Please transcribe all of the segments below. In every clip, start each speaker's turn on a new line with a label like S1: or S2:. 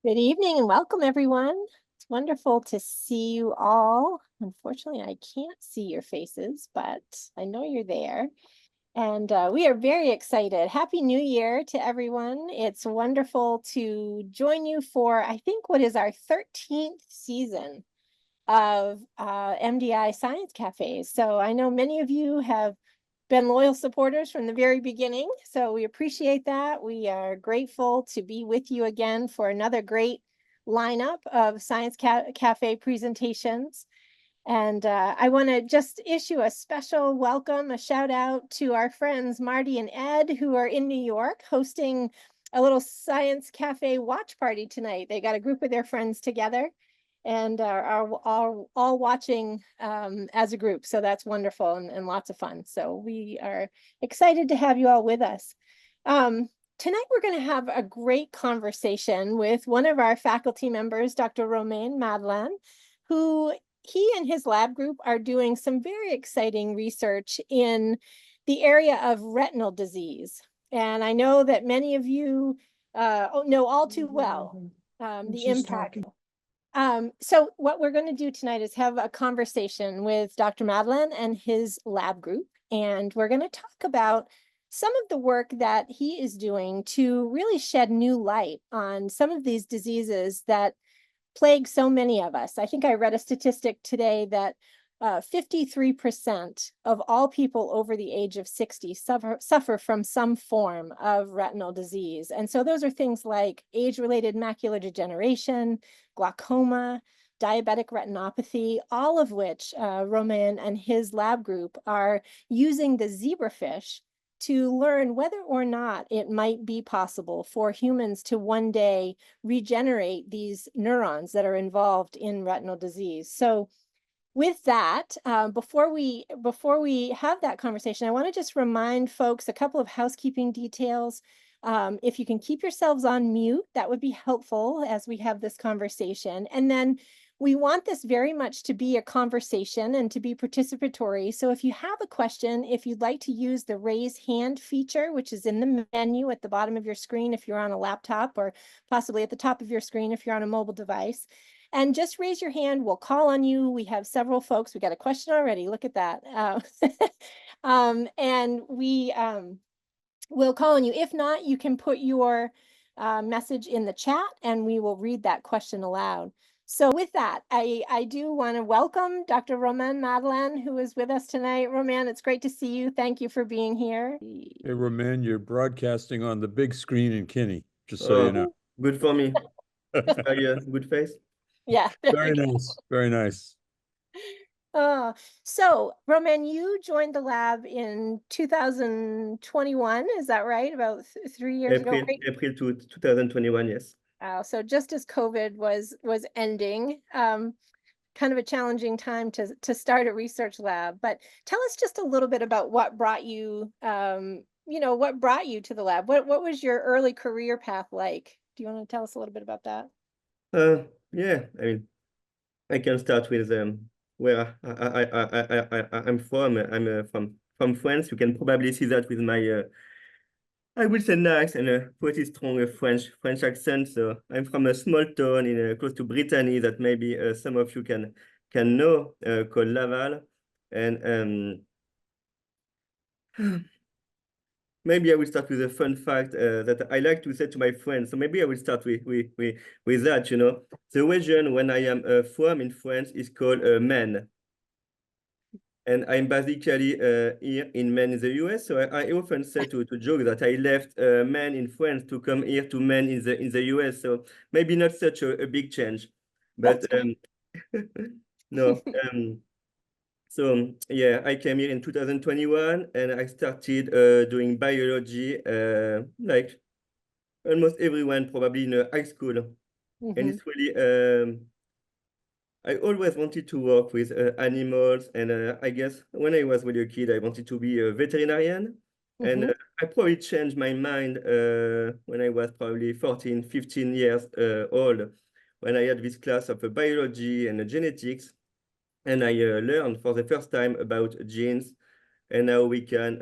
S1: Good evening and welcome, everyone. It's wonderful to see you all. Unfortunately, I can't see your faces, but I know you're there. And we are very excited. Happy New Year to everyone. It's wonderful to join you for, I think, what is our 13th season of MDI Science Cafes. So I know many of you have been loyal supporters from the very beginning. So we appreciate that. We are grateful to be with you again for another great lineup of Science Cafe presentations. And I want to just issue a special welcome, a shout out to our friends Marty and Ed, who are in New York hosting a little Science Cafe watch party tonight. They got a group of their friends together and are all watching as a group. So that's wonderful and lots of fun. So we are excited to have you all with us. Tonight, we're going to have a great conversation with one of our faculty members, Dr. Romain Madelaine, who he and his lab group are doing some very exciting research in the area of retinal disease. And I know that many of you know all too well the impact. So what we're going to do tonight is have a conversation with Dr. Madelaine and his lab group, and we're going to talk about some of the work that he is doing to really shed new light on some of these diseases that plague so many of us. I think I read a statistic today that 53% of all people over the age of 60 suffer from some form of retinal disease. And so those are things like age-related macular degeneration, glaucoma, diabetic retinopathy, all of which Romain and his lab group are using the zebrafish to learn whether or not it might be possible for humans to one day regenerate these neurons that are involved in retinal disease. So with that, before we have that conversation, I want to just remind folks a couple of housekeeping details. If you can keep yourselves on mute, that would be helpful as we have this conversation. And then we want this very much to be a conversation and to be participatory. So if you have a question, if you'd like to use the raise hand feature, which is in the menu at the bottom of your screen if you're on a laptop, or possibly at the top of your screen if you're on a mobile device, and just raise your hand, we'll call on you. We have several folks. We got a question already. Look at that. And we will call on you. If not, you can put your message in the chat and we will read that question aloud. So with that, I do want to welcome Dr. Romain Madelaine, who is with us tonight. Romain, it's great to see you. Thank you for being here.
S2: Hey, Romain, you're broadcasting on the big screen in Kinney, just so you know.
S3: Good for me. Good face.
S1: Yeah.
S2: Very nice. Very nice.
S1: So Romain, you joined the lab in 2021, is that right? About 3 years ago? Right?
S3: April 2021, yes.
S1: So just as COVID was ending, kind of a challenging time to start a research lab. But tell us just a little bit about what brought you, what brought you to the lab. What was your early career path like? Do you want to tell us a little bit about that?
S3: Yeah, I mean, I can start with where I'm from. I'm from France. You can probably see that with my I will say nice and pretty strong French accent. So I'm from a small town in close to Brittany that maybe some of you can know, called Laval. And maybe I will start with a fun fact that I like to say to my friends. So maybe I will start with that, you know. The region when I am from in France is called Maine. And I'm basically here in Maine in the US. So I often say to joke that I left Maine in France to come here to Maine in the US. So maybe not such a big change. But no. So yeah, I came here in 2021 and I started doing biology like almost everyone probably in high school. And it's really I always wanted to work with animals, and I guess when I was really a kid, I wanted to be a veterinarian. And I probably changed my mind when I was probably 14, 15 years old, when I had this class of biology and genetics. And I learned for the first time about genes and how we can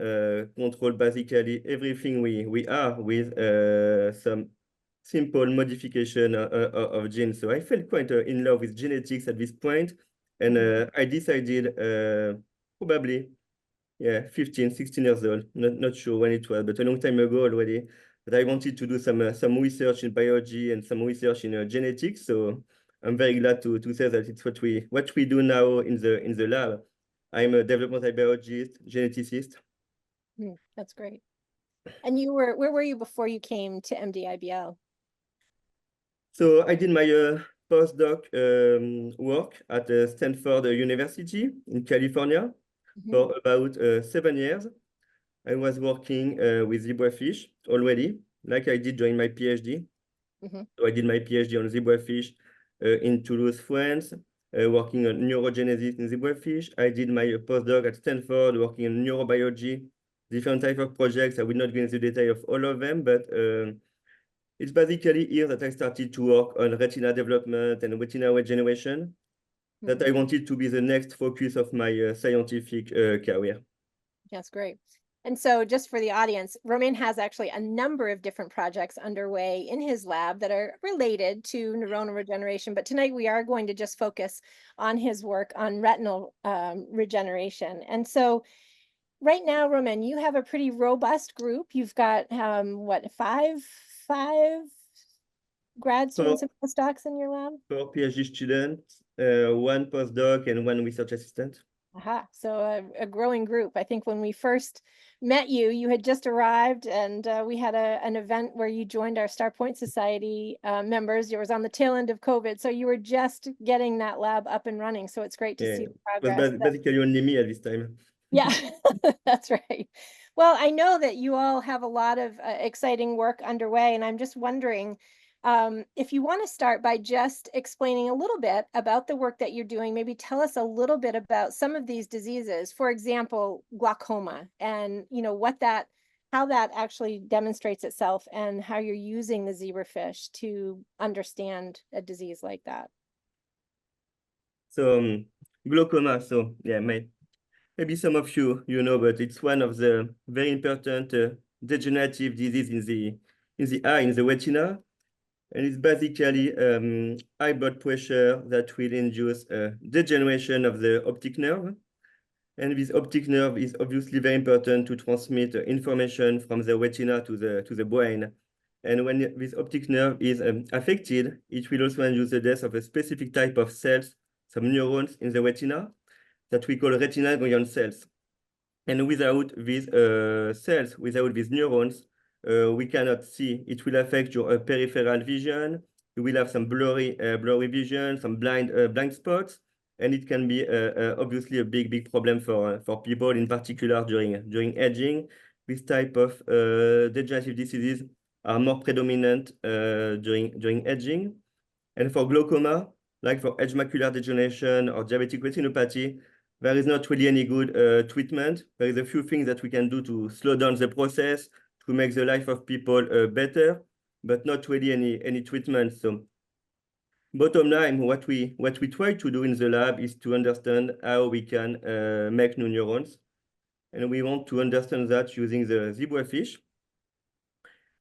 S3: control basically everything we are with some simple modification of genes. So I felt quite in love with genetics at this point, and I decided probably, yeah, 15, 16 years old, not sure when it was, but a long time ago already, that I wanted to do some research in biology and some research in genetics. So I'm very glad to say that it's what we do now in the lab. I'm a developmental biologist, geneticist.
S1: That's great. And where were you before you came to MDI BL?
S3: So I did my postdoc work at Stanford University in California for about 7 years. I was working with zebrafish already, like I did during my PhD. So I did my PhD on zebrafish in Toulouse, France, working on neurogenesis in zebrafish. I did my postdoc at Stanford, working on neurobiology, different type of projects. I will not go into the detail of all of them, but it's basically here that I started to work on retina development and retina regeneration, that I wanted to be the next focus of my scientific career.
S1: That's great. And so just for the audience, Romain has actually a number of different projects underway in his lab that are related to neuronal regeneration. But tonight we are going to just focus on his work on retinal regeneration. And so right now, Romain, you have a pretty robust group. You've got what, five grad students and postdocs in your lab?
S3: 4 PhD students, 1 postdoc, and 1 research assistant.
S1: So a growing group. I think when we first met you, you had just arrived, and we had an event where you joined our Star Point Society members. It was on the tail end of COVID, so you were just getting that lab up and running. So it's great to see the progress.
S3: It was basically only me at this time.
S1: Yeah, that's right. Well, I know that you all have a lot of exciting work underway, and I'm just wondering if you want to start by just explaining a little bit about the work that you're doing. Maybe tell us a little bit about some of these diseases, for example, glaucoma, and how that actually demonstrates itself, and how you're using the zebrafish to understand a disease like that.
S3: So glaucoma, so yeah, maybe some of you know, but it's one of the very important degenerative disease in the eye, in the retina. And it's basically high blood pressure that will induce degeneration of the optic nerve. And this optic nerve is obviously very important to transmit information from the retina to the brain. And when this optic nerve is affected, it will also induce the death of a specific type of cells, some neurons in the retina, that we call retinal ganglion cells. And without these cells, without these neurons, we cannot see. It will affect your peripheral vision. You will have some blurry vision, some blind spots, and it can be obviously a big problem for people, in particular during aging. This type of degenerative diseases are more predominant during aging. And for glaucoma, like for age macular degeneration or diabetic retinopathy, there is not really any good treatment. There is a few things that we can do to slow down the process, to make the life of people better, but not really any treatment. So bottom line, what we try to do in the lab is to understand how we can make new neurons. And we want to understand that using the zebrafish.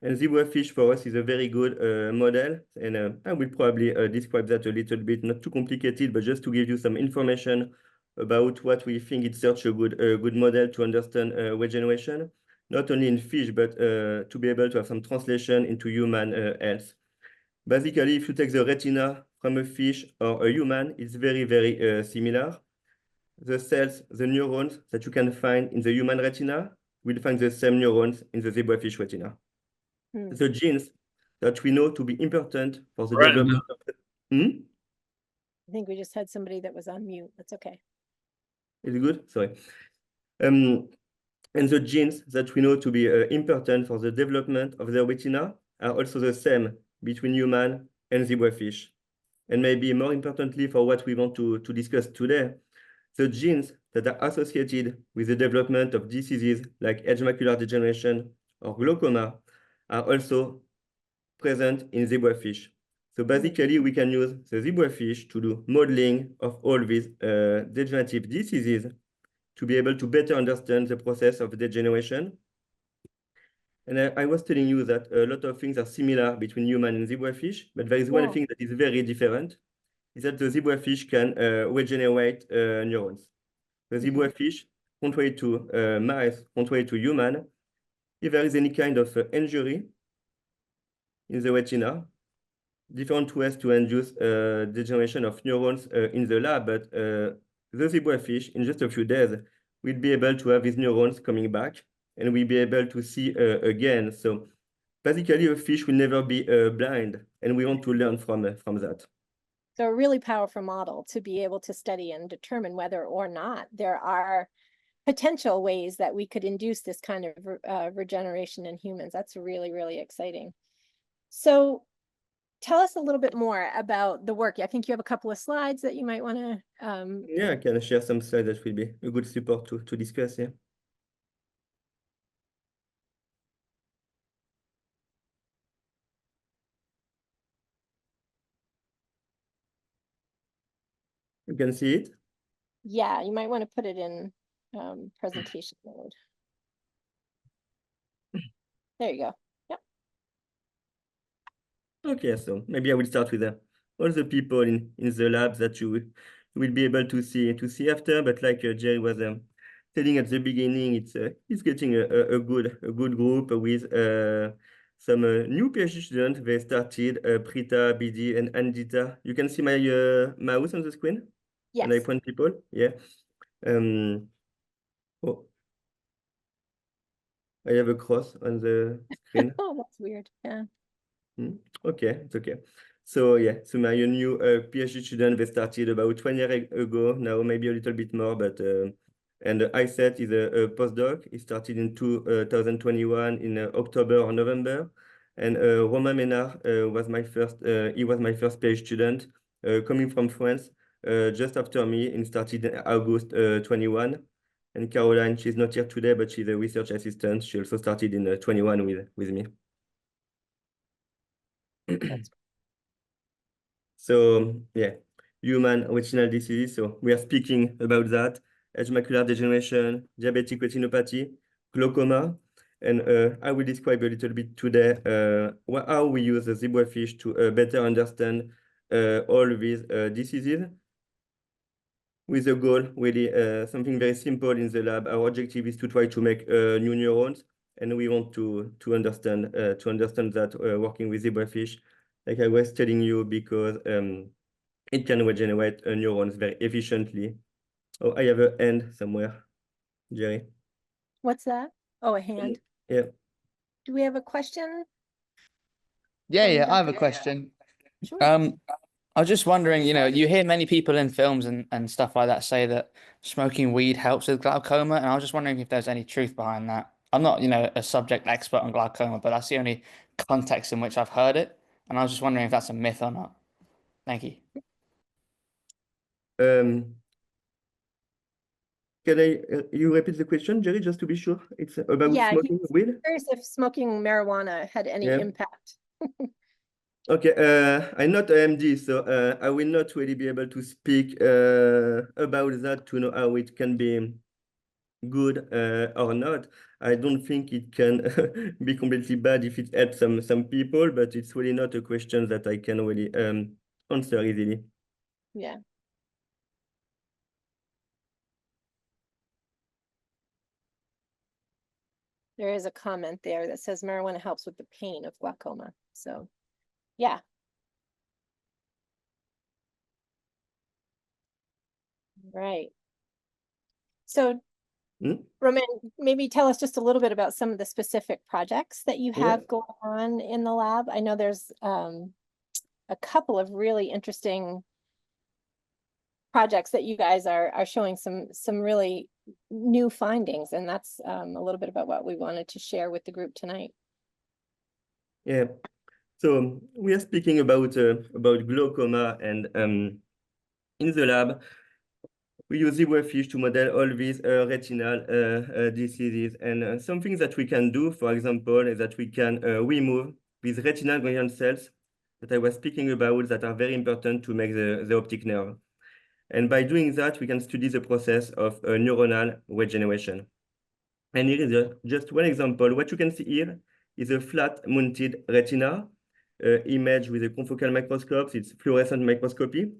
S3: And zebrafish for us is a very good model. And I will probably describe that a little bit, not too complicated, but just to give you some information about what we think is such a good model to understand regeneration. not only in fish, but to be able to have some translation into human health. Basically, if you take the retina from a fish or a human, it's very, very similar. The cells, the neurons that you can find in the human retina will find the same neurons in the zebrafish retina. The genes that we know to be important for the development of the...
S1: I think we just had somebody that was on mute. That's okay.
S3: Is it good? Sorry. And the genes that we know to be important for the development of the retina are also the same between human and zebrafish. And maybe more importantly for what we want to discuss today, the genes that are associated with the development of diseases like age macular degeneration or glaucoma are also present in zebrafish. So basically, we can use the zebrafish to do modeling of all these degenerative diseases to be able to better understand the process of degeneration. And I was telling you that a lot of things are similar between human and zebrafish, but there is one thing that is very different, is that the zebrafish can regenerate neurons. The zebrafish, contrary to mice, contrary to human, if there is any kind of injury in the retina, different ways to induce degeneration of neurons in the lab, but the zebrafish, in just a few days, will be able to have these neurons coming back, and we'll be able to see again. So basically, a fish will never be blind, and we want to learn from that.
S1: So a really powerful model to be able to study and determine whether or not there are potential ways that we could induce this kind of regeneration in humans. That's really, really exciting. So tell us a little bit more about the work. I think you have a couple of slides that you might want to...
S3: Yeah, I can share some slides that will be a good support to discuss, yeah. You can see it?
S1: Yeah, you might want to put it in presentation mode. There you go. Yep.
S3: Okay, so maybe I will start with all the people in the lab that you will be able to see after. But like Jerry was telling at the beginning, it's getting a good group with some new PhD students. They started Prita, BD, and Andita. You can see my mouse on the screen.
S1: Yes.
S3: And I point people. Yeah. Oh, I have a cross on the screen.
S1: Oh, that's weird. Yeah.
S3: Okay, it's okay. So yeah, so my new PhD student, they started about 1 year ago, now maybe a little bit more, but and ISET is a postdoc. He started in 2021 in October or November. And Romain Madelaine was my first, he was my first PhD student coming from France just after me, and started in August 21. And Caroline, she's not here today, but she's a research assistant. She also started in 21 with me. So yeah, human retinal disease. So we are speaking about that: age macular degeneration, diabetic retinopathy, glaucoma, and I will describe a little bit today how we use the zebrafish to better understand all these diseases. With a goal, really something very simple in the lab. Our objective is to try to make new neurons, and we want to understand that working with zebrafish, like I was telling you, because it can regenerate neurons very efficiently. Oh, I have a hand somewhere, Jerry.
S1: What's that? Oh, a hand.
S3: Yeah.
S1: Do we have a question?
S4: Yeah, I have a question.
S1: Sure.
S4: I was just wondering, you hear many people in films and stuff like that say that smoking weed helps with glaucoma, and I was just wondering if there's any truth behind that. I'm not, a subject expert on glaucoma, but that's the only context in which I've heard it, and I was just wondering if that's a myth or not. Thank you.
S3: Can you repeat the question, Jerry, just to be sure? It's about smoking weed?
S1: Curious if smoking marijuana had any impact.
S3: Okay, I'm not an MD, so I will not really be able to speak about that to know how it can be good or not. I don't think it can be completely bad if it helps some people, but it's really not a question that I can really answer easily.
S1: Yeah. There is a comment there that says marijuana helps with the pain of glaucoma. So, yeah. Right. So, Romain, maybe tell us just a little bit about some of the specific projects that you have going on in the lab. I know there's a couple of really interesting projects that you guys are showing some really new findings, and that's a little bit about what we wanted to share with the group tonight.
S3: Yeah, so we are speaking about glaucoma, and in the lab we use zebrafish to model all these retinal diseases. And something that we can do, for example, is that we can remove these retinal ganglion cells that I was speaking about that are very important to make the optic nerve. And by doing that, we can study the process of neuronal regeneration. And here is just one example. What you can see here is a flat-mounted retina image with a confocal microscope. It's fluorescent microscopy.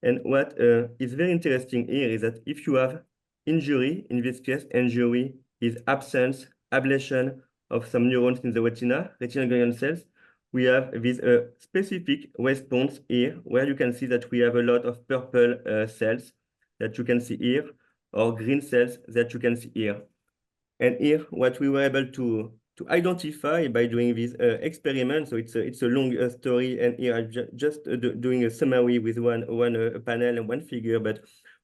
S3: And what is very interesting here is that if you have injury, in this case, injury is absence, ablation of some neurons in the retinal ganglion cells, we have this specific response here, where you can see that we have a lot of purple cells that you can see here, or green cells that you can see here. And here, what we were able to identify by doing this experiment, so it's a long story, and here I'm just doing a summary with one panel and one figure, but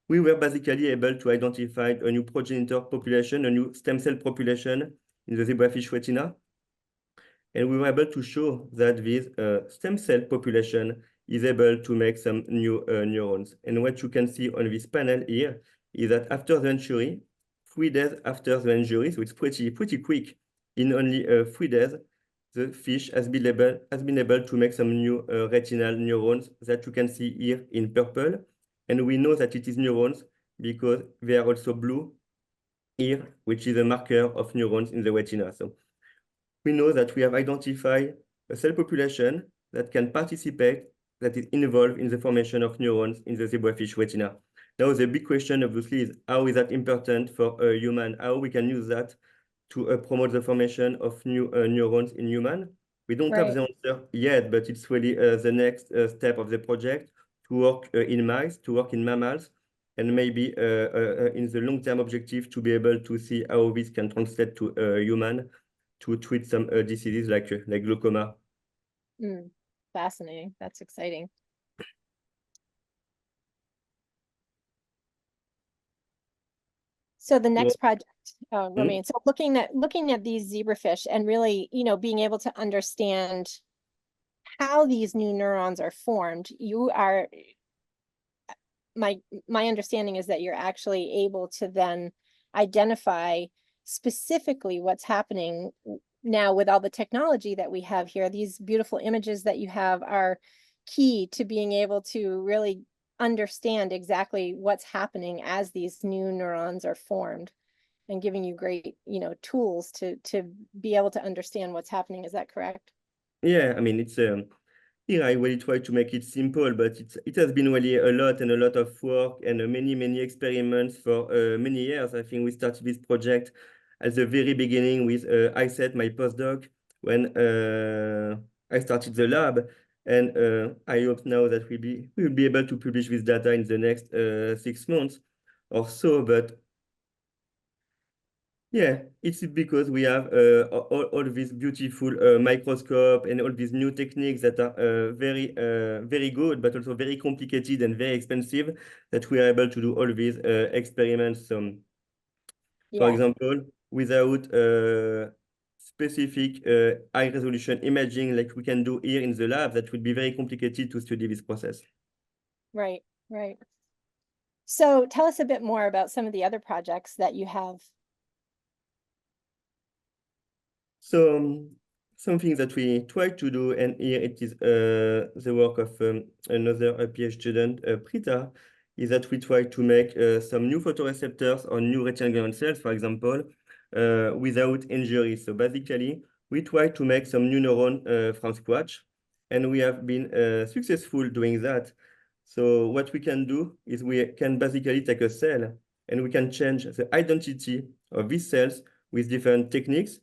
S3: we were basically able to identify a new progenitor population, a new stem cell population in the zebrafish retina. And we were able to show that this stem cell population is able to make some new neurons. And what you can see on this panel here is that after the injury, 3 days after the injury, so it's pretty quick, in only 3 days, the fish has been able to make some new retinal neurons that you can see here in purple. And we know that it is neurons because they are also blue here, which is a marker of neurons in the retina. So we know that we have identified a cell population that can participate, that is involved in the formation of neurons in the zebrafish retina. Now, the big question, obviously, is how is that important for a human? How we can use that to promote the formation of new neurons in human? We don't have the answer yet, but it's really the next step of the project to work in mice, to work in mammals, and maybe in the long-term objective to be able to see how this can translate to human to treat some diseases like glaucoma.
S1: Fascinating. That's exciting. So the next project, Romain, so looking at these zebrafish and really, being able to understand how these new neurons are formed, my understanding is that you're actually able to then identify specifically what's happening now with all the technology that we have here. These beautiful images that you have are key to being able to really understand exactly what's happening as these new neurons are formed, and giving you great, tools to be able to understand what's happening. Is that correct?
S3: Yeah, I mean, it's here I really try to make it simple, but it has been really a lot of work and many experiments for many years. I think we started this project at the very beginning with I said my postdoc when I started the lab, and I hope now that we'll be able to publish this data in the next 6 months or so. But yeah, it's because we have all these beautiful microscope and all these new techniques that are very good, but also very complicated and very expensive, that we are able to do all these experiments. For example, without specific high resolution imaging like we can do here in the lab, that would be very complicated to study this process.
S1: Right. So tell us a bit more about some of the other projects that you have.
S3: So something that we try to do, and here it is the work of another PhD student, Prita, is that we try to make some new photoreceptors or new retinal ganglion cells, for example, without injury. So basically, we try to make some new neuron from scratch, and we have been successful doing that. So what we can do is we can basically take a cell and we can change the identity of these cells with different techniques.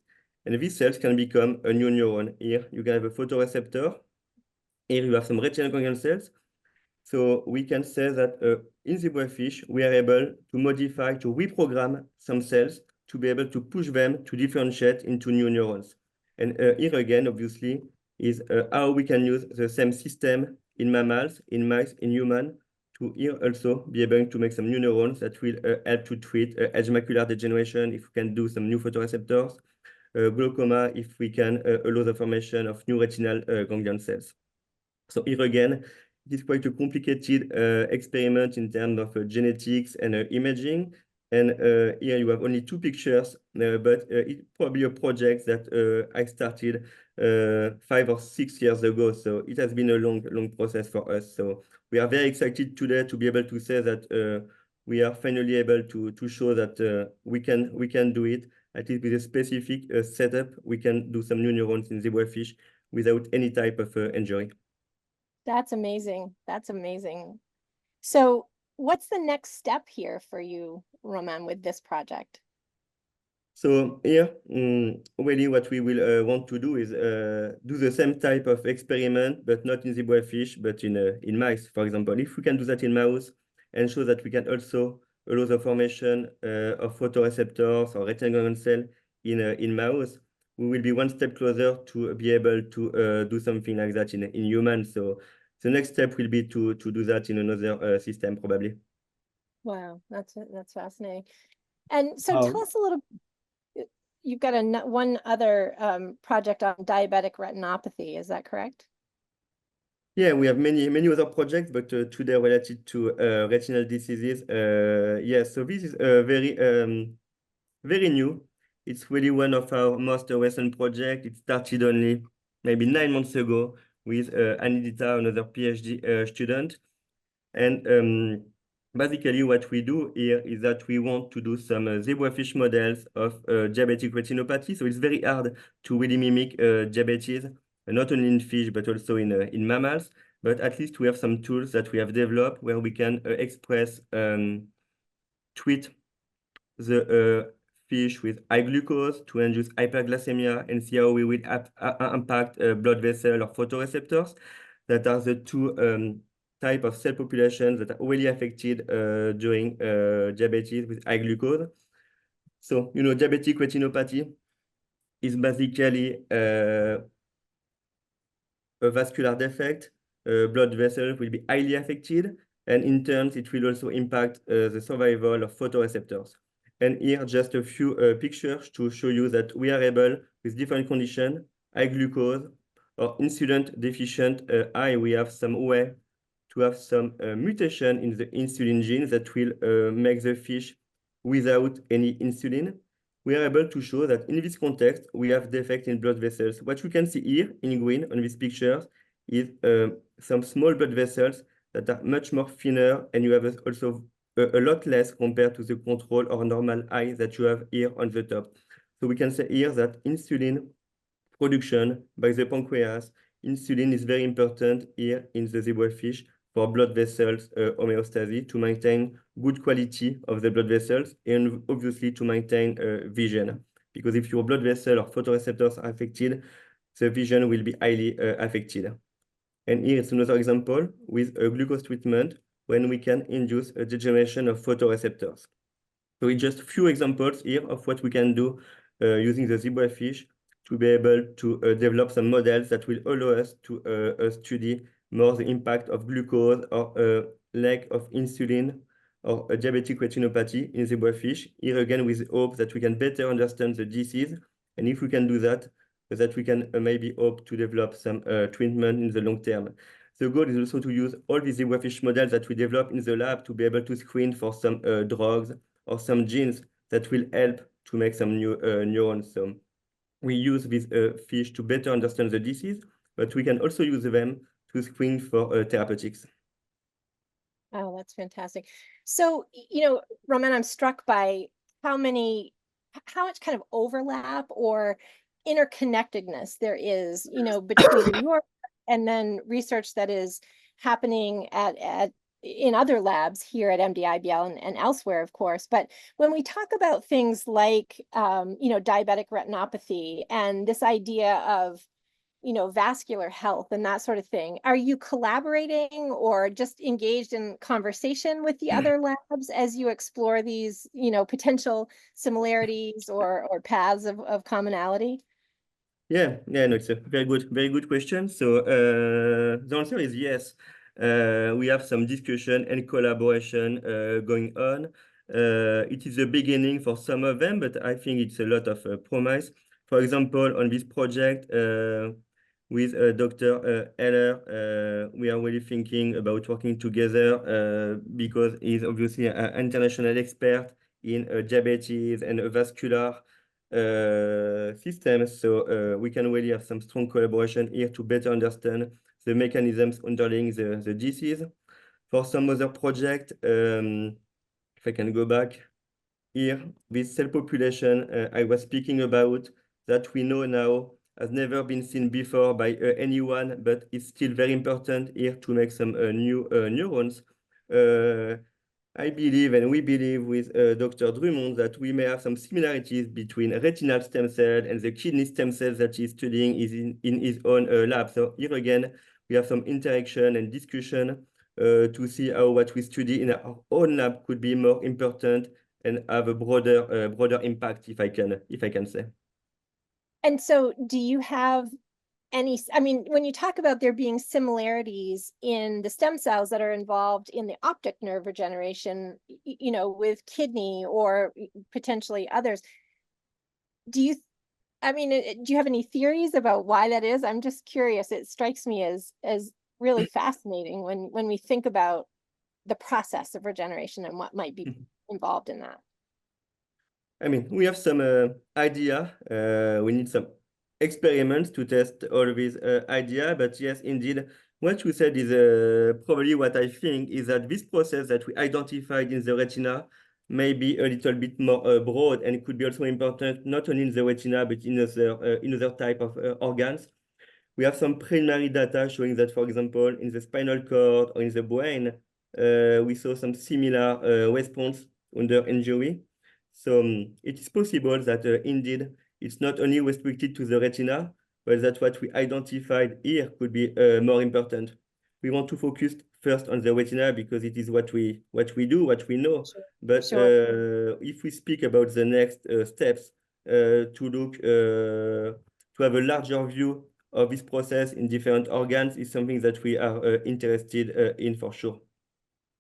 S3: And these cells can become a new neuron. Here you can have a photoreceptor. Here you have some retinal ganglion cells. So we can say that in zebrafish, we are able to modify, to reprogram some cells to be able to push them to differentiate into new neurons. And here again, obviously, is how we can use the same system in mammals, in mice, in human, to here also be able to make some new neurons that will help to treat edge macular degeneration if we can do some new photoreceptors, glaucoma if we can allow the formation of new retinal ganglion cells. So here again, it is quite a complicated experiment in terms of genetics and imaging. And here you have only 2 pictures, but it's probably a project that I started 5 or 6 years ago. So it has been a long process for us. So we are very excited today to be able to say that we are finally able to show that we can do it. At least with a specific setup, we can do some new neurons in zebrafish without any type of injury.
S1: That's amazing. That's amazing. So what's the next step here for you, Romain, with this project?
S3: So here, really what we will want to do is do the same type of experiment, but not in zebrafish, but in mice, for example. If we can do that in mouse and show that we can also allow the formation of photoreceptors or retinal ganglion cell in mouse, we will be one step closer to be able to do something like that in humans. So the next step will be to do that in another system, probably.
S1: Wow, that's fascinating. And so tell us a little, you've got one other project on diabetic retinopathy, is that correct?
S3: Yeah, we have many other projects, but today related to retinal diseases. Yeah, so this is very new. It's really one of our most recent projects. It started only maybe 9 months ago with Anidita, another PhD student. And basically what we do here is that we want to do some zebrafish models of diabetic retinopathy. So it's very hard to really mimic diabetes, not only in fish, but also in mammals. But at least we have some tools that we have developed where we can treat the fish with high glucose to induce hyperglycemia and see how we will impact blood vessel or photoreceptors. That are the 2 type of cell populations that are really affected during diabetes with high glucose. So, diabetic retinopathy is basically a vascular defect. Blood vessels will be highly affected, and in turn, it will also impact the survival of photoreceptors. And here, just a few pictures to show you that we are able, with different conditions, high glucose or insulin deficient eye, we have some way to have some mutation in the insulin gene that will make the fish without any insulin. We are able to show that in this context, we have defect in blood vessels. What you can see here in green on these pictures is some small blood vessels that are much more thinner, and you have also a lot less compared to the control or normal eye that you have here on the top. So we can say here that insulin production by the pancreas, insulin is very important here in the zebrafish for blood vessels homeostasis to maintain good quality of the blood vessels and obviously to maintain vision. Because if your blood vessel or photoreceptors are affected, the vision will be highly affected. And here is another example with a glucose treatment when we can induce a degeneration of photoreceptors. So it's just a few examples here of what we can do using the zebrafish to be able to develop some models that will allow us to study more the impact of glucose or lack of insulin or a diabetic retinopathy in zebrafish. Here again, with hope that we can better understand the disease. And if we can do that, we can maybe hope to develop some treatment in the long term. The goal is also to use all these zebrafish models that we develop in the lab to be able to screen for some drugs or some genes that will help to make some new neurons. So we use these fish to better understand the disease, but we can also use them to screen for therapeutics.
S1: Oh, that's fantastic. So, Romain, I'm struck by how much kind of overlap or interconnectedness there is, between your and then research that is happening in other labs here at MDI-BL and elsewhere, of course. But when we talk about things like, diabetic retinopathy and this idea of, vascular health and that sort of thing, are you collaborating or just engaged in conversation with the other labs as you explore these, potential similarities or paths of commonality?
S3: Yeah, no, it's a very good question. So the answer is yes. We have some discussion and collaboration going on. It is the beginning for some of them, but I think it's a lot of promise. For example, on this project with Dr. Heller, we are really thinking about working together because he's obviously an international expert in diabetes and vascular systems. So we can really have some strong collaboration here to better understand the mechanisms underlying the disease. For some other project, if I can go back here, this cell population I was speaking about that we know now has never been seen before by anyone, but it's still very important here to make some new neurons. I believe, and we believe with Dr. Drummond, that we may have some similarities between retinal stem cell and the kidney stem cells that he's studying in his own lab. So here again, we have some interaction and discussion to see how what we study in our own lab could be more important and have a broader impact, if I can say.
S1: And so do you have when you talk about there being similarities in the stem cells that are involved in the optic nerve regeneration, with kidney or potentially others, do you have any theories about why that is? I'm just curious. It strikes me as really fascinating when we think about the process of regeneration and what might be involved in that.
S3: I mean, we have some idea. We need some experiments to test all of these idea. But yes, indeed, what you said is probably what I think is that this process that we identified in the retina may be a little bit more broad and could be also important not only in the retina but in other type of organs. We have some preliminary data showing that, for example, in the spinal cord or in the brain, we saw some similar response under injury. So it is possible that indeed it's not only restricted to the retina, but that what we identified here could be more important. We want to focus first on the retina because it is what we do, what we know.
S1: Sure.
S3: But
S1: Sure.
S3: if we speak about the next steps to look to have a larger view of this process in different organs is something that we are interested in for sure.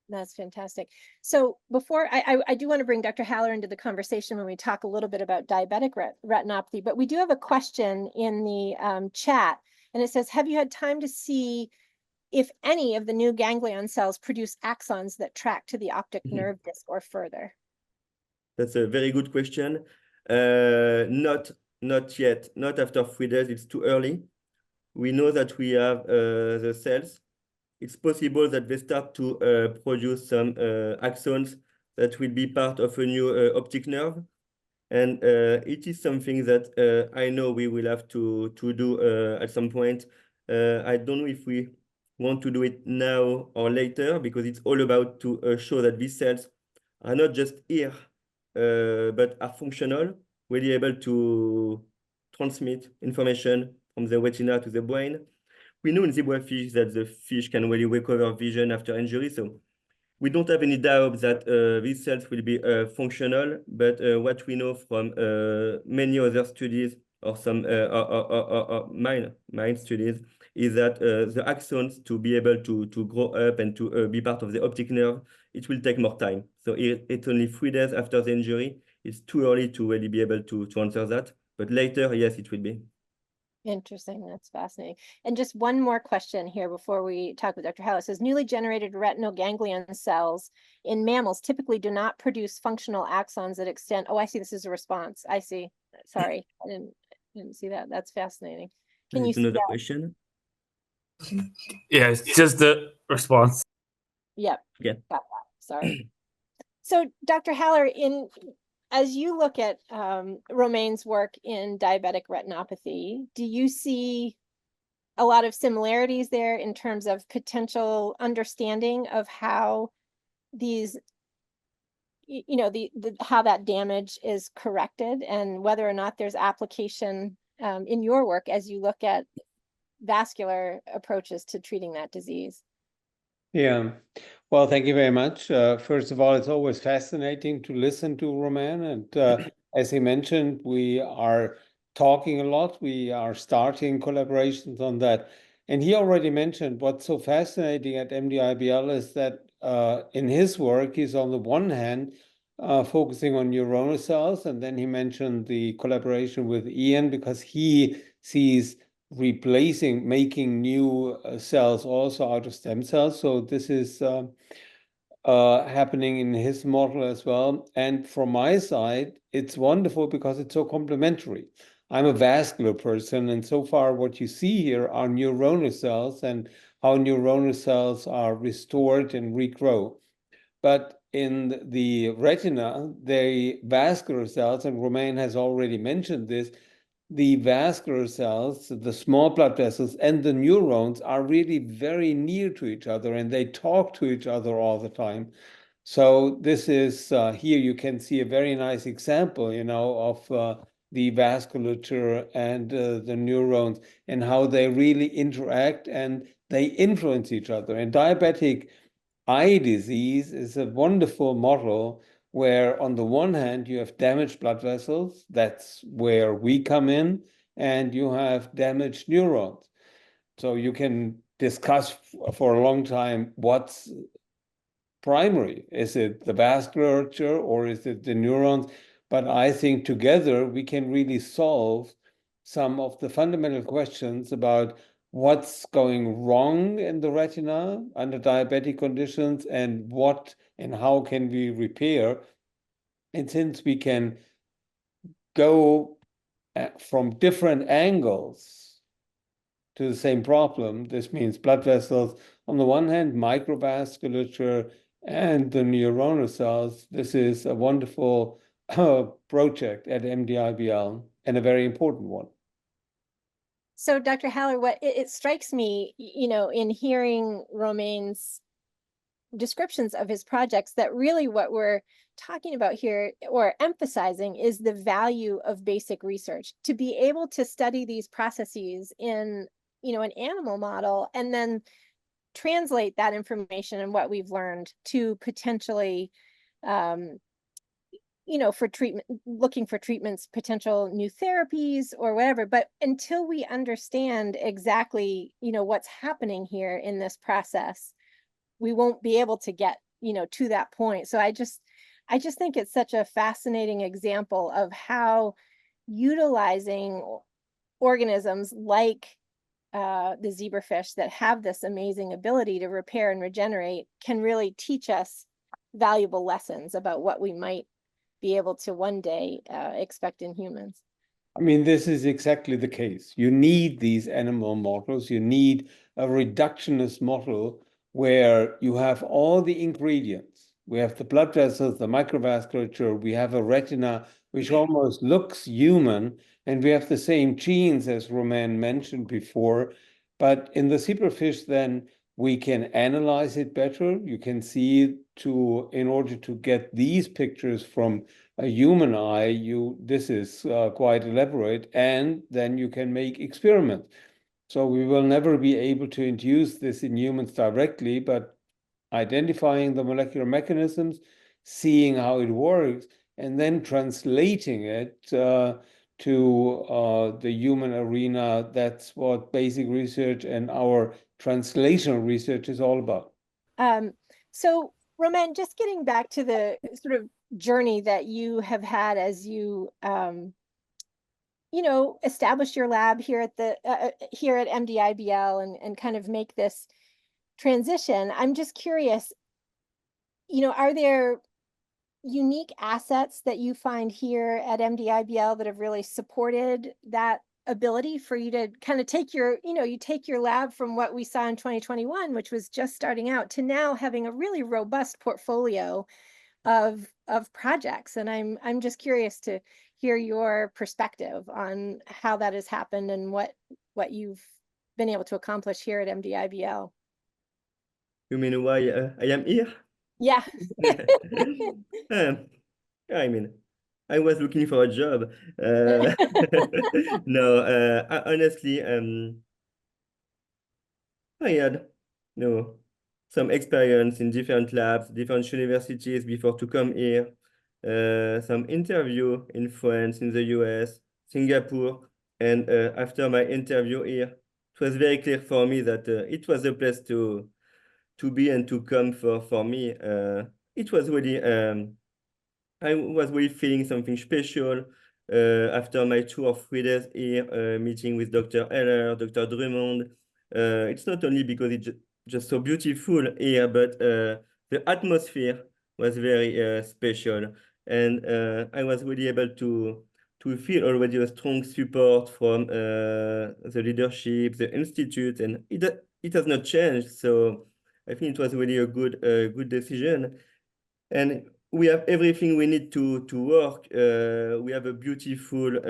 S1: That's fantastic. So before I do want to bring Dr. Haller into the conversation when we talk a little bit about diabetic retinopathy, but we do have a question in the chat, and it says, have you had time to see if any of the new ganglion cells produce axons that track to the optic nerve disc or further?
S3: That's a very good question. Not yet, not after 3 days, it's too early. We know that we have the cells. It's possible that they start to produce some axons that will be part of a new optic nerve. And it is something that I know we will have to do at some point. I don't know if we want to do it now or later, because it's all about to show that these cells are not just here, but are functional, really able to transmit information from the retina to the brain. We know in zebrafish that the fish can really recover vision after injury, so we don't have any doubt that these cells will be functional, but what we know from many other studies or some mine studies is that the axons to be able to grow up and to be part of the optic nerve, it will take more time. So it's only 3 days after the injury. It's too early to really be able to answer that, but later, yes, it will be.
S1: Interesting. That's fascinating. And just one more question here before we talk with Dr. Haller. It says newly generated retinal ganglion cells in mammals typically do not produce functional axons that extend. Oh, I see. This is a response. I see. Sorry, I didn't see that. That's fascinating. Can you see
S3: another
S1: that?
S3: question?
S5: Yeah, it's just the response.
S1: Yep.
S3: Yeah.
S1: Got that. Sorry. So, Dr. Haller, as you look at Romain's work in diabetic retinopathy, do you see a lot of similarities there in terms of potential understanding of how these, how that damage is corrected, and whether or not there's application in your work as you look at vascular approaches to treating that disease.
S6: Yeah, well, thank you very much. First of all, it's always fascinating to listen to Romain. And as he mentioned, we are talking a lot. We are starting collaborations on that. And he already mentioned what's so fascinating at MDIBL is that in his work, he's on the one hand focusing on neuronal cells. And then he mentioned the collaboration with Ian because he sees making new cells also out of stem cells. So this is happening in his model as well. And from my side, it's wonderful because it's so complementary. I'm a vascular person, and so far what you see here are neuronal cells and how neuronal cells are restored and regrow. But in the retina, the vascular cells, and Romain has already mentioned this, the vascular cells, the small blood vessels, and the neurons are really very near to each other, and they talk to each other all the time. So this is, here you can see a very nice example, of the vasculature and the neurons and how they really interact and they influence each other. And diabetic eye disease is a wonderful model where on the one hand you have damaged blood vessels, that's where we come in, and you have damaged neurons. So you can discuss for a long time what's primary. Is it the vasculature or is it the neurons? But I think together we can really solve some of the fundamental questions about what's going wrong in the retina under diabetic conditions and what and how can we repair. And since we can go from different angles to the same problem, this means blood vessels on the one hand, microvasculature, and the neuronal cells. This is a wonderful project at MDIBL and a very important one.
S1: So Dr. Haller, what it strikes me, in hearing Romain's descriptions of his projects, that really what we're talking about here or emphasizing is the value of basic research, to be able to study these processes in, an animal model and then translate that information and what we've learned to potentially, for treatment, looking for treatments, potential new therapies or whatever. But until we understand exactly, what's happening here in this process, we won't be able to get, to that point. So I just think it's such a fascinating example of how utilizing organisms like the zebrafish that have this amazing ability to repair and regenerate can really teach us valuable lessons about what we might be able to one day expect in humans.
S6: I mean, this is exactly the case. You need these animal models. You need a reductionist model where you have all the ingredients. We have the blood vessels, the microvasculature, we have a retina which almost looks human, and we have the same genes as Romain mentioned before. But in the zebrafish, then we can analyze it better. You can see in order to get these pictures from a human eye, this is quite elaborate, and then you can make experiments. So we will never be able to induce this in humans directly, but identifying the molecular mechanisms, seeing how it works, and then translating it to the human arena. That's what basic research and our translational research is all about.
S1: So Romain, just getting back to the sort of journey that you have had as you establish your lab here at MDIBL and kind of make this transition. I'm just curious, are there unique assets that you find here at MDIBL that have really supported that ability for you to kind of take your lab from what we saw in 2021, which was just starting out, to now having a really robust portfolio of projects? And I'm just curious to hear your perspective on how that has happened and what you've been able to accomplish here at MDI BL.
S3: You mean why I am here?
S1: Yeah.
S3: Um, I mean, I was looking for a job. No, honestly, I had some experience in different labs, different universities before to come here. Some interview in France, in the US, Singapore, and after my interview here, it was very clear for me that it was a place to be and to come for me. It was really I was really feeling something special after my 2 or 3 days here, meeting with Dr. Eller, Dr. Drummond. It's not only because it's just so beautiful here, but the atmosphere was very special. And I was really able to feel already a strong support from the leadership, the institute, and it has not changed. So I think it was really a good decision. And we have everything we need to work. We have a beautiful,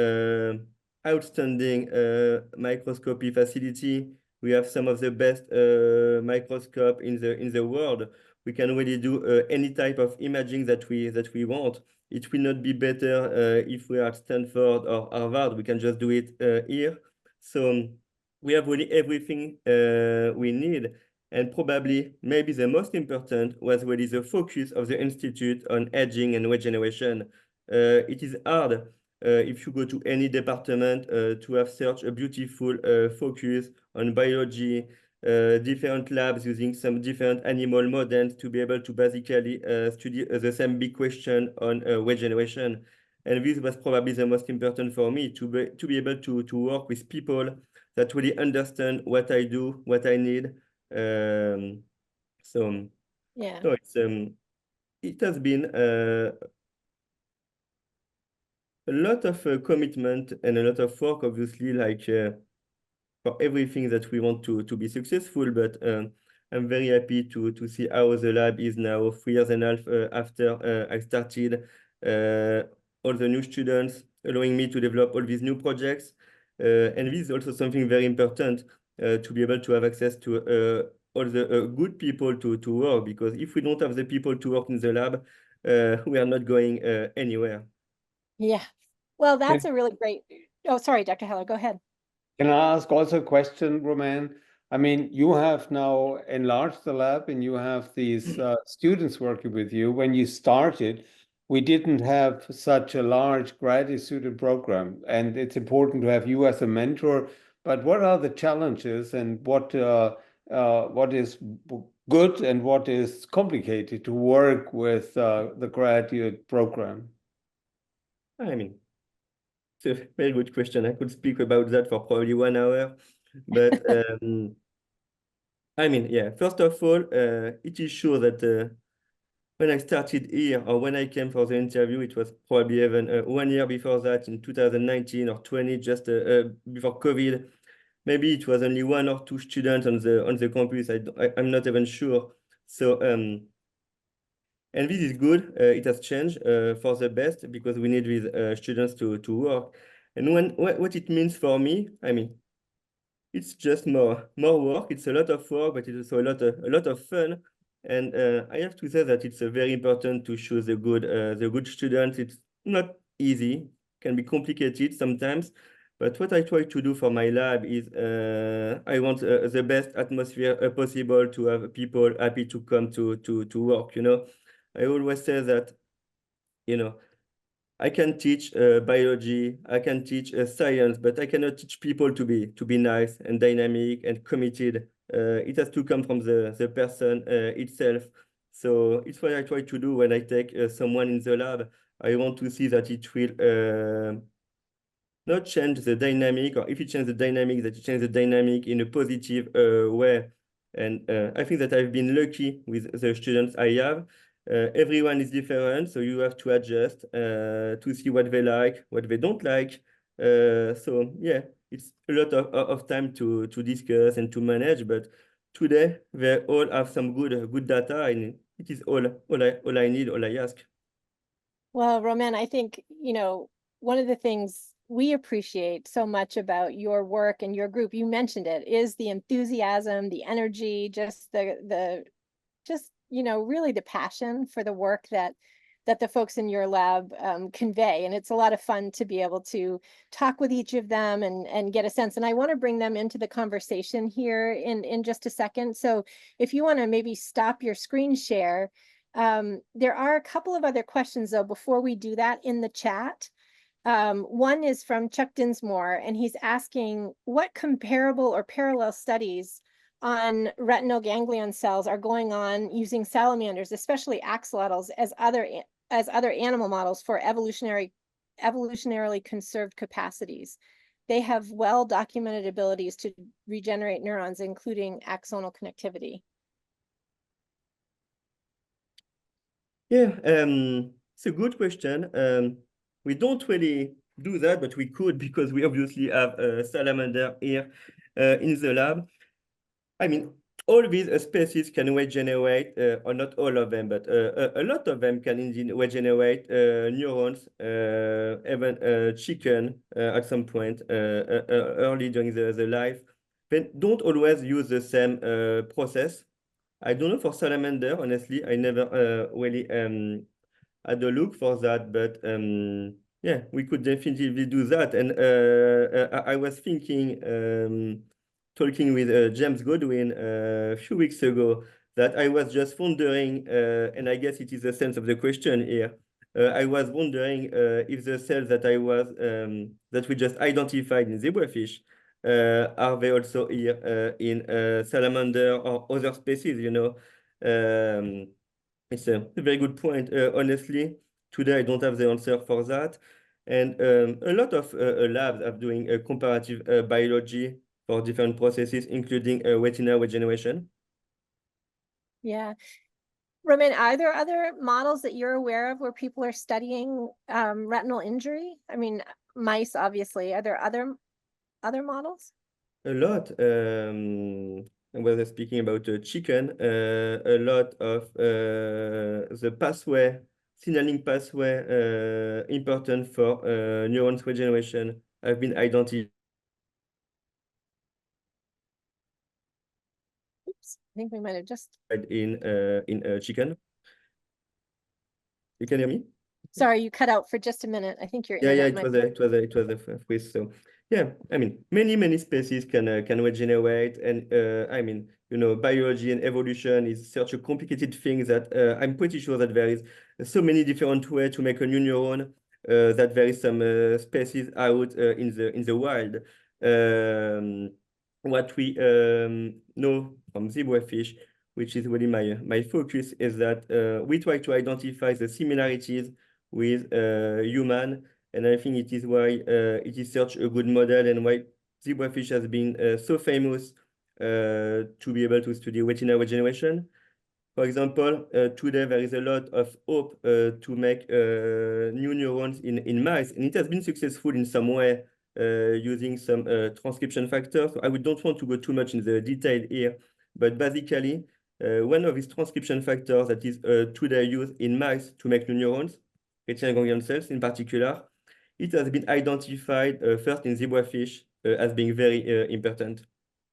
S3: outstanding microscopy facility. We have some of the best microscope in the world. We can really do any type of imaging that we want. It will not be better if we are at Stanford or Harvard. We can just do it here. So we have really everything we need. And probably, maybe the most important was really the focus of the Institute on aging and regeneration. It is hard if you go to any department to have such a beautiful focus on biology, different labs using some different animal models to be able to basically study the same big question on regeneration. And this was probably the most important for me, to be able to work with people that really understand what I do, what I need. So
S1: Yeah.
S3: no, it has been a lot of commitment and a lot of work, obviously, like for everything that we want to be successful. But I'm very happy to see how the lab is now 3 years and a half after I started. All the new students allowing me to develop all these new projects. And this is also something very important to be able to have access to all the good people to work, because if we don't have the people to work in the lab, we are not going anywhere.
S1: Yeah. Well, that's a really great. Oh, sorry, Dr. Heller, go ahead.
S6: Can I ask also a question, Romain? I mean, you have now enlarged the lab and you have these students working with you. When you started, we didn't have such a large graduate student program, and it's important to have you as a mentor. But what are the challenges, and what is good and what is complicated to work with the graduate program?
S3: I mean, it's a very good question. I could speak about that for probably 1 hour, but I mean, yeah, first of all, it is sure that when I started here, or when I came for the interview, it was probably even 1 year before that, in 2019 or 20, just before COVID. Maybe it was only 1 or 2 students on the campus. I'm not even sure. So and this is good. It has changed for the best, because we need these students to work. And what it means for me, I mean, it's just more work. It's a lot of work, but it's also a lot of fun. And I have to say that it's very important to choose the good students. It's not easy, can be complicated sometimes. But what I try to do for my lab is I want the best atmosphere possible, to have people happy to come to work. I always say that, I can teach biology, I can teach science, but I cannot teach people to be nice and dynamic and committed. It has to come from the person itself. So it's what I try to do when I take someone in the lab. I want to see that it will not change the dynamic, or if it changes the dynamic, that it changes the dynamic in a positive way. And I think that I've been lucky with the students I have. Everyone is different, so you have to adjust to see what they like, what they don't like. So yeah, it's a lot of time to discuss and to manage, but today they all have some good data, and it is all I need, all I ask.
S1: Well, Romain, I think, one of the things we appreciate so much about your work and your group, you mentioned it, is the enthusiasm, the energy, just just, you know, really the passion for the work that the folks in your lab convey. And it's a lot of fun to be able to talk with each of them and get a sense. And I want to bring them into the conversation here in just a second. So if you want to maybe stop your screen share, there are a couple of other questions though before we do that in the chat. One is from Chuck Dinsmore, and he's asking what comparable or parallel studies on retinal ganglion cells are going on using salamanders, especially axolotls, as other animal models for evolutionarily conserved capacities. They have well-documented abilities to regenerate neurons, including axonal connectivity.
S3: Yeah, it's a good question. We don't really do that, but we could because we obviously have a salamander here in the lab. I mean, all these species can regenerate, or not all of them, but a lot of them can indeed regenerate neurons, even chicken at some point early during the life. They don't always use the same process. I don't know for salamander, honestly, I never really had a look for that, but yeah, we could definitely do that. And I was thinking, talking with James Godwin a few weeks ago, that I was just wondering, and I guess it is the sense of the question here. I was wondering if the cells that that we just identified in zebrafish, are they also here in salamander or other species, you know? It's a very good point. Honestly, today I don't have the answer for that. And a lot of labs are doing comparative biology for different processes, including retinal regeneration.
S1: Yeah. Romain, are there other models that you're aware of where people are studying retinal injury? I mean, mice, obviously. Are there other models?
S3: A lot. When we're speaking about chicken, a lot of the pathway, signaling pathway important for neurons regeneration have been identified.
S1: Oops, I think we might have just.
S3: In chicken. You can hear me?
S1: Sorry, you cut out for just a minute. I think your
S3: Yeah,
S1: internet might.
S3: it was a freeze. So yeah, I mean, many species can regenerate, and I mean, you know, biology and evolution is such a complicated thing that I'm pretty sure that there is so many different ways to make a new neuron, that there is some species out in the wild. What we know from zebrafish, which is really my focus, is that we try to identify the similarities with human, and I think it is why it is such a good model and why zebrafish has been so famous to be able to study retinal regeneration. For example, today there is a lot of hope to make new neurons in mice, and it has been successful in some way using some transcription factors. So I don't want to go too much in the detail here, but basically, one of these transcription factors that is today used in mice to make new neurons, retinal ganglion cells in particular, it has been identified first in zebrafish as being very important.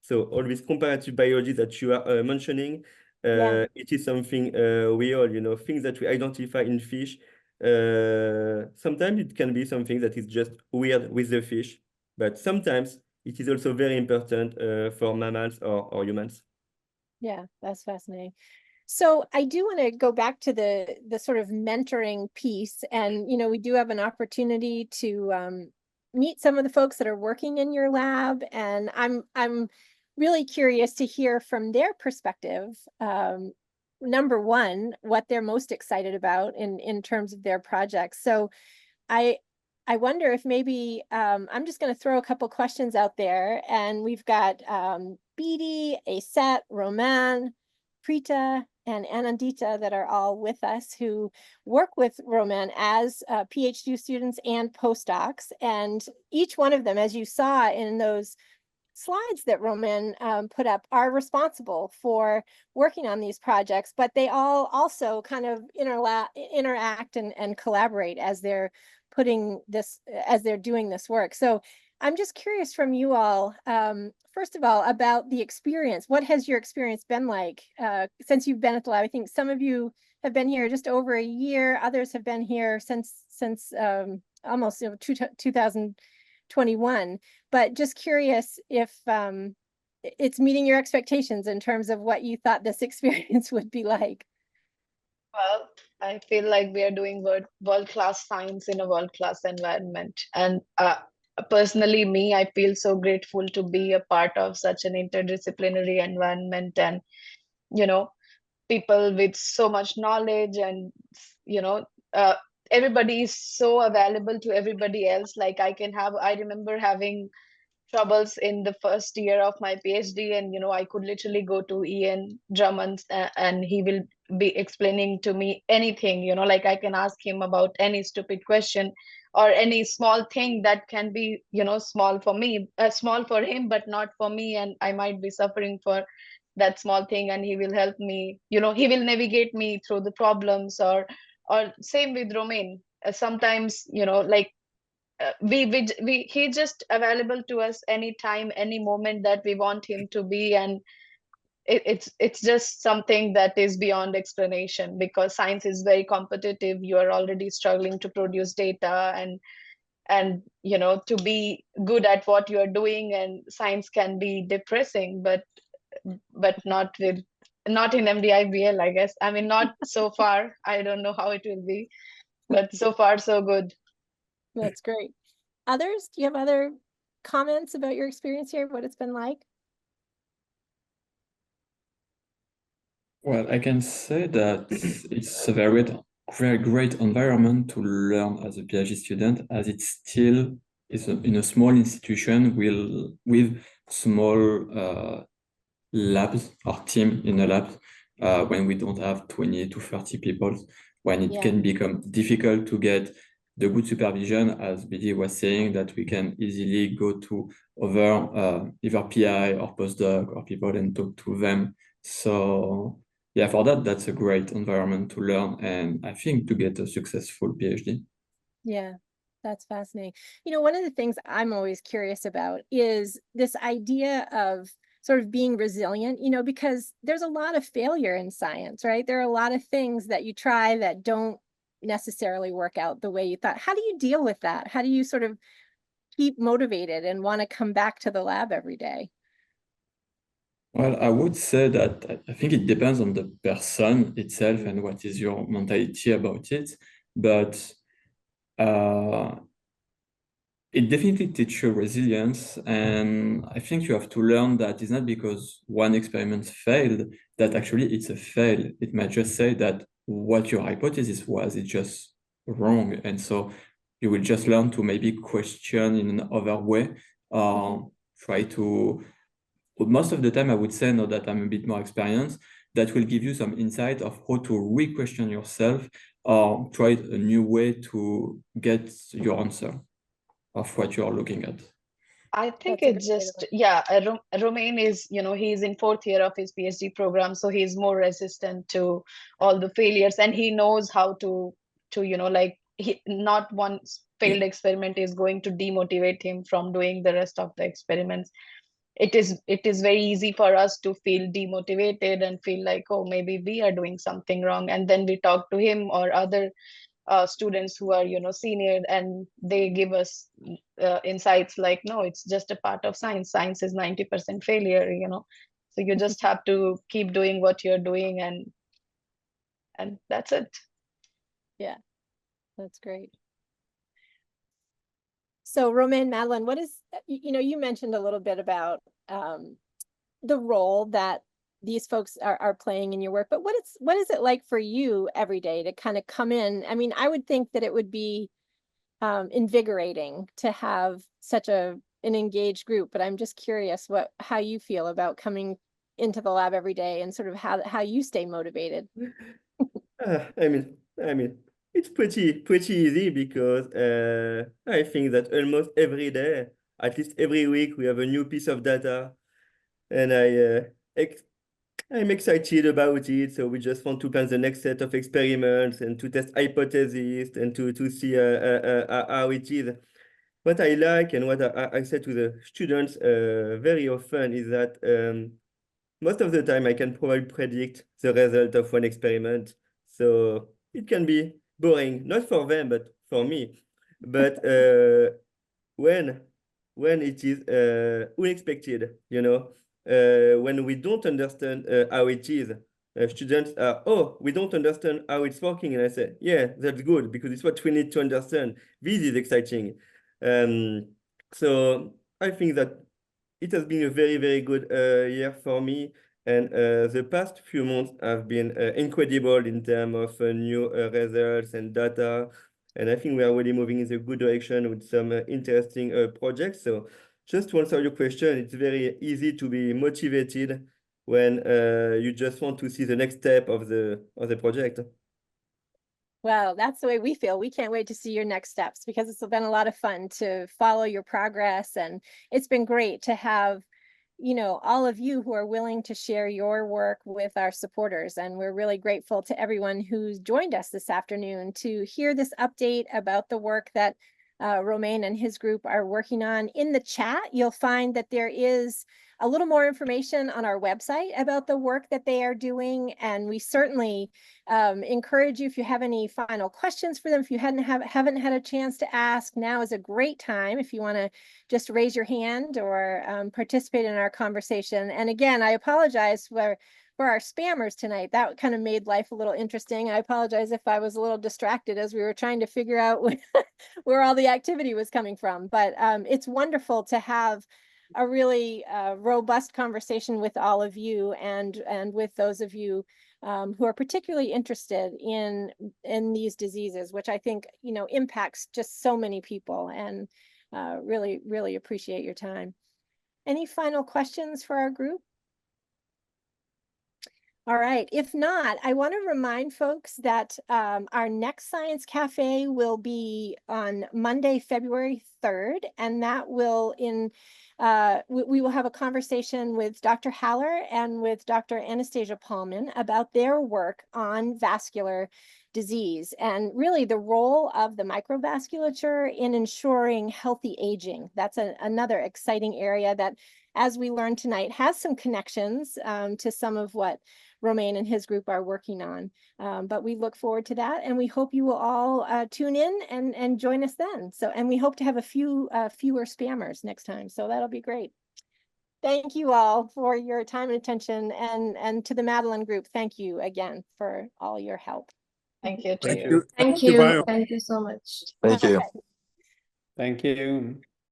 S3: So all this comparative biology that you are mentioning,
S1: Yeah.
S3: it is something we all, you know, things that we identify in fish. Sometimes it can be something that is just weird with the fish, but sometimes it is also very important for mammals or humans.
S1: Yeah, that's fascinating. So I do want to go back to the sort of mentoring piece, and you know, we do have an opportunity to meet some of the folks that are working in your lab, and I'm really curious to hear from their perspective. Number one, what they're most excited about in terms of their projects. So I wonder if maybe I'm just going to throw a couple questions out there, and we've got Beatty, Aset, Romain, Preeta, and Anandita that are all with us, who work with Romain as PhD students and postdocs. And each one of them, as you saw in those slides that Romain put up, are responsible for working on these projects, but they all also kind of interact and collaborate as they're putting this as they're doing this work. So I'm just curious from you all, first of all, about the experience. What has your experience been like since you've been at the lab? I think some of you have been here just over a year. Others have been here since almost 2021. But just curious if it's meeting your expectations in terms of what you thought this experience would be like.
S7: Well, I feel like we are doing world-class science in a world-class environment. And personally, I feel so grateful to be a part of such an interdisciplinary environment, and, people with so much knowledge, and, everybody is so available to everybody else. Like I remember having troubles in the first year of my PhD, and I could literally go to Ian Drummond, and he will be explaining to me anything, like I can ask him about any stupid question or any small thing that can be, small for me, small for him, but not for me, and I might be suffering for that small thing, and he will help me, he will navigate me through the problems. Or same with Romain. Sometimes, like he's just available to us anytime, any moment that we want him to be. And it's just something that is beyond explanation, because science is very competitive. You are already struggling to produce data, and to be good at what you are doing, and science can be depressing, but not in MDI BL, I guess. I mean, not so far. I don't know how it will be, but so far so good.
S1: That's great. Others, do you have other comments about your experience here, what it's been like?
S8: Well, I can say that it's a very great environment to learn as a PhD student, as it still is in a small institution with small labs or team in a lab, when we don't have 20 to 30 people, when it can become difficult to get the good supervision, as BD was saying, that we can easily go to other either PI or postdoc or people and talk to them. So yeah, for that's a great environment to learn, and I think to get a successful PhD.
S1: Yeah, that's fascinating. One of the things I'm always curious about is this idea of sort of being resilient, because there's a lot of failure in science, right? There are a lot of things that you try that don't necessarily work out the way you thought. How do you deal with that? How do you sort of keep motivated and want to come back to the lab every day?
S8: Well, I would say that I think it depends on the person itself and what is your mentality about it. But it definitely teaches you resilience. And I think you have to learn that it's not because one experiment failed that actually it's a fail. It might just say that what your hypothesis was, it's just wrong. And so you will just learn to maybe question in another way, try to. Most of the time, I would say, now that I'm a bit more experienced, that will give you some insight of how to re-question yourself or try a new way to get your answer of what you're looking at.
S7: I think it's just, Romain is, he's in 4th year of his PhD program, so he's more resistant to all the failures, and he knows how to not one failed experiment is going to demotivate him from doing the rest of the experiments. It is very easy for us to feel demotivated and feel like, oh, maybe we are doing something wrong. And then we talk to him or other students who are, senior, and they give us insights like, no, it's just a part of science. Science is 90% failure, So you just have to keep doing what you're doing, and that's it.
S1: Yeah, that's great. So Romain Madelaine, what is, you mentioned a little bit about the role that these folks are playing in your work, but what is it like for you every day to kind of come in? I mean, I would think that it would be invigorating to have such an engaged group, but I'm just curious how you feel about coming into the lab every day and sort of how you stay motivated.
S3: I mean, it's pretty easy, because I think that almost every day, at least every week, we have a new piece of data, and I'm excited about it. So we just want to plan the next set of experiments and to test hypotheses and to see how it is. What I like and what I say to the students very often is that most of the time I can probably predict the result of one experiment. So it can be boring, not for them, but for me. But when it is unexpected, when we don't understand how it is, students are, oh, we don't understand how it's working. And I say, yeah, that's good because it's what we need to understand. This is exciting. So I think that it has been a very, very good year for me. And the past few months have been incredible in terms of new results and data. And I think we are really moving in the good direction with some interesting projects. So just to answer your question, it's very easy to be motivated when you just want to see the next step of the project.
S1: Well, that's the way we feel. We can't wait to see your next steps because it's been a lot of fun to follow your progress. And it's been great to have, all of you who are willing to share your work with our supporters. And we're really grateful to everyone who's joined us this afternoon to hear this update about the work that Romain and his group are working on. In the chat, you'll find that there is a little more information on our website about the work that they are doing. And we certainly encourage you, if you have any final questions for them, if you haven't had a chance to ask, now is a great time if you want to just raise your hand or participate in our conversation. And again, I apologize for our spammers tonight. That kind of made life a little interesting. I apologize if I was a little distracted as we were trying to figure out where all the activity was coming from. But it's wonderful to have a really robust conversation with all of you and with those of you who are particularly interested in these diseases, which I think, impacts just so many people, and really, really appreciate your time. Any final questions for our group? All right. If not, I want to remind folks that our next Science Cafe will be on Monday, February 3rd, and that will we will have a conversation with Dr. Haller and with Dr. Anastasia Paulman about their work on vascular disease and really the role of the microvasculature in ensuring healthy aging. That's another exciting area that, as we learned tonight, has some connections to some of what Romain and his group are working on. But we look forward to that, and we hope you will all tune in and join us then. And we hope to have a few fewer spammers next time. So that'll be great. Thank you all for your time and attention, and to the Madelaine group, thank you again for all your help.
S7: Thank you.
S2: Thank you.
S9: Thank you.
S2: Bio.
S9: Thank you so much.
S10: Thank you.
S1: Okay.
S6: Thank you.